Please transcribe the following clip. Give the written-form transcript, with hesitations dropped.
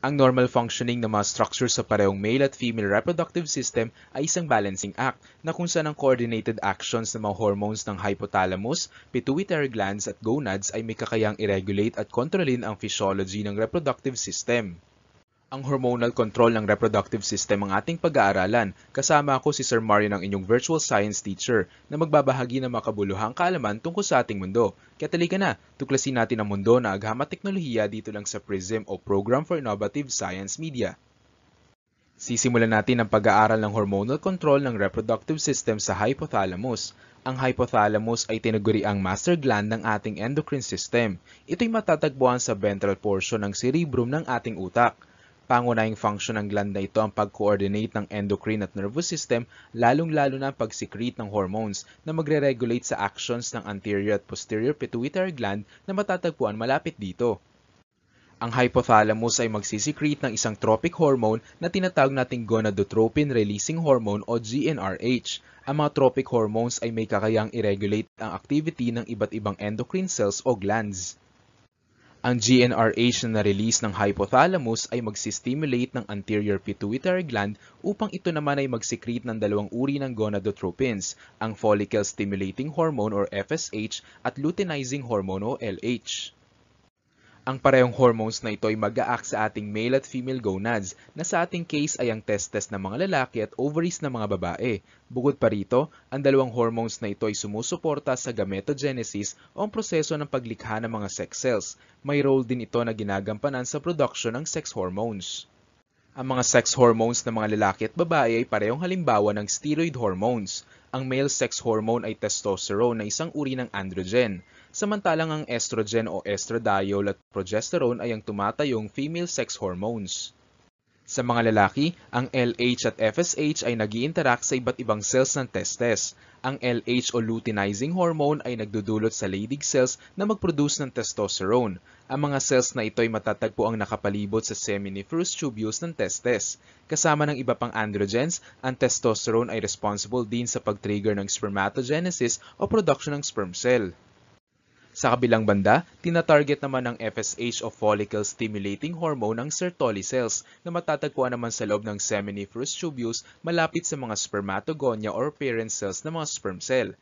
Ang normal functioning ng mga structure sa parehong male at female reproductive system ay isang balancing act na kung saan ang coordinated actions ng mga hormones ng hypothalamus, pituitary glands at gonads ay may kakayang i-regulate at kontrolin ang physiology ng reproductive system. Ang hormonal control ng reproductive system ang ating pag-aaralan. Kasama ako si Sir Mario ng inyong virtual science teacher na magbabahagi ng makabuluhang kaalaman tungkol sa ating mundo. Kaya talika na, tuklasin natin ang mundo na agham at teknolohiya dito lang sa PRISM o Program for Innovative Science Media. Sisimulan natin ang pag-aaral ng hormonal control ng reproductive system sa hypothalamus. Ang hypothalamus ay tinaguriang master gland ng ating endocrine system. Ito'y matatagpuan sa ventral portion ng cerebrum ng ating utak. Pangunahing function ng gland na ito ang pag-coordinate ng endocrine at nervous system, lalong-lalo na ang pag-secrete ng hormones na magre-regulate sa actions ng anterior at posterior pituitary gland na matatagpuan malapit dito. Ang hypothalamus ay magsisecrete ng isang tropic hormone na tinatawag nating gonadotropin-releasing hormone o GnRH. Ang mga tropic hormones ay may kakayang i-regulate ang activity ng iba't ibang endocrine cells o glands. Ang GnRH na na-release ng hypothalamus ay magsistimulate ng anterior pituitary gland upang ito naman ay mag-secrete ng dalawang uri ng gonadotropins, ang follicle stimulating hormone or FSH at luteinizing hormone o LH. Ang parehong hormones na ito ay mag-a-act sa ating male at female gonads na sa ating case ay ang testes ng mga lalaki at ovaries ng mga babae. Bukod pa rito, ang dalawang hormones na ito ay sumusuporta sa gametogenesis o ang proseso ng paglikha ng mga sex cells. May role din ito na ginagampanan sa production ng sex hormones. Ang mga sex hormones ng mga lalaki at babae ay parehong halimbawa ng steroid hormones. Ang male sex hormone ay testosterone na isang uri ng androgen. Samantalang ang estrogen o estradiol at progesterone ay ang tumatayong female sex hormones. Sa mga lalaki, ang LH at FSH ay nag-i-interact sa iba't ibang cells ng testes. Ang LH o luteinizing hormone ay nagdudulot sa Leydig cells na mag-produce ng testosterone. Ang mga cells na ito ay matatagpo ang nakapalibot sa seminiferous tubules ng testes. Kasama ng iba pang androgens, ang testosterone ay responsible din sa pag-trigger ng spermatogenesis o production ng sperm cell. Sa kabilang banda, tinatarget naman ng FSH o follicle stimulating hormone ang Sertoli cells na matatagpuan naman sa loob ng seminiferous tubules malapit sa mga spermatogonia or parent cells ng mga sperm cell.